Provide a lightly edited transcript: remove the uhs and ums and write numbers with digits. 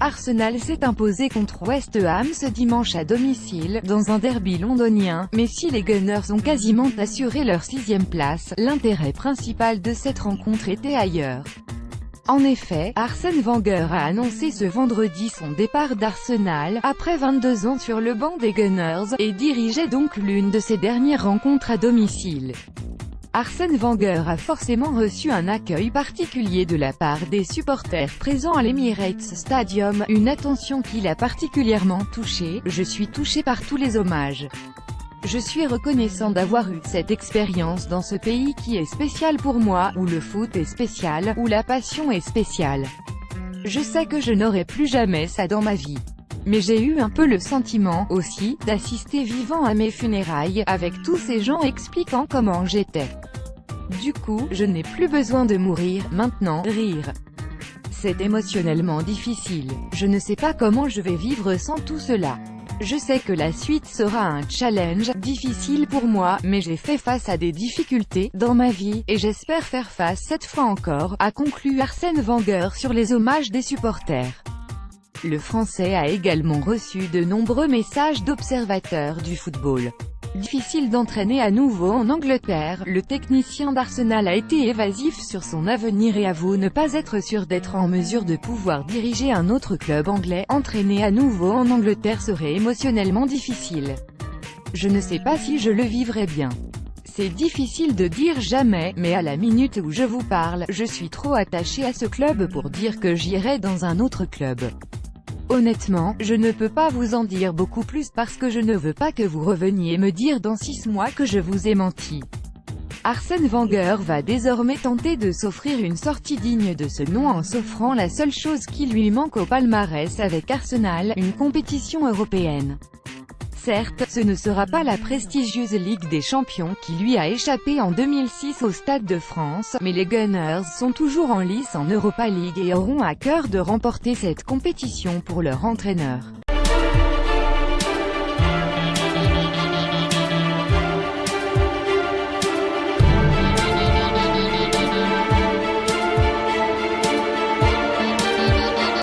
Arsenal s'est imposé contre West Ham ce dimanche à domicile, dans un derby londonien, mais si les Gunners ont quasiment assuré leur 6e place, l'intérêt principal de cette rencontre était ailleurs. En effet, Arsène Wenger a annoncé ce vendredi son départ d'Arsenal, après 22 ans sur le banc des Gunners, et dirigeait donc l'une de ses dernières rencontres à domicile. Arsène Wenger a forcément reçu un accueil particulier de la part des supporters présents à l'Emirates Stadium, une attention qui l'a particulièrement touché. « Je suis touché par tous les hommages. Je suis reconnaissant d'avoir eu cette expérience dans ce pays qui est spécial pour moi, où le foot est spécial, où la passion est spéciale. Je sais que je n'aurai plus jamais ça dans ma vie. Mais j'ai eu un peu le sentiment, aussi, d'assister vivant à mes funérailles, avec tous ces gens expliquant comment j'étais. Du coup, je n'ai plus besoin de mourir, maintenant, rire. C'est émotionnellement difficile. Je ne sais pas comment je vais vivre sans tout cela. Je sais que la suite sera un challenge, difficile pour moi, mais j'ai fait face à des difficultés, dans ma vie, et j'espère faire face cette fois encore, a conclu Arsène Wenger sur les hommages des supporters. Le Français a également reçu de nombreux messages d'observateurs du football. Difficile d'entraîner à nouveau en Angleterre, le technicien d'Arsenal a été évasif sur son avenir et avoue ne pas être sûr d'être en mesure de pouvoir diriger un autre club anglais. Entraîner à nouveau en Angleterre serait émotionnellement difficile. Je ne sais pas si je le vivrai bien. C'est difficile de dire jamais, mais à la minute où je vous parle, je suis trop attaché à ce club pour dire que j'irai dans un autre club. Honnêtement, je ne peux pas vous en dire beaucoup plus parce que je ne veux pas que vous reveniez me dire dans 6 mois que je vous ai menti. Arsène Wenger va désormais tenter de s'offrir une sortie digne de ce nom en s'offrant la seule chose qui lui manque au palmarès avec Arsenal, une compétition européenne. Certes, ce ne sera pas la prestigieuse Ligue des Champions qui lui a échappé en 2006 au Stade de France, mais les Gunners sont toujours en lice en Europa League et auront à cœur de remporter cette compétition pour leur entraîneur.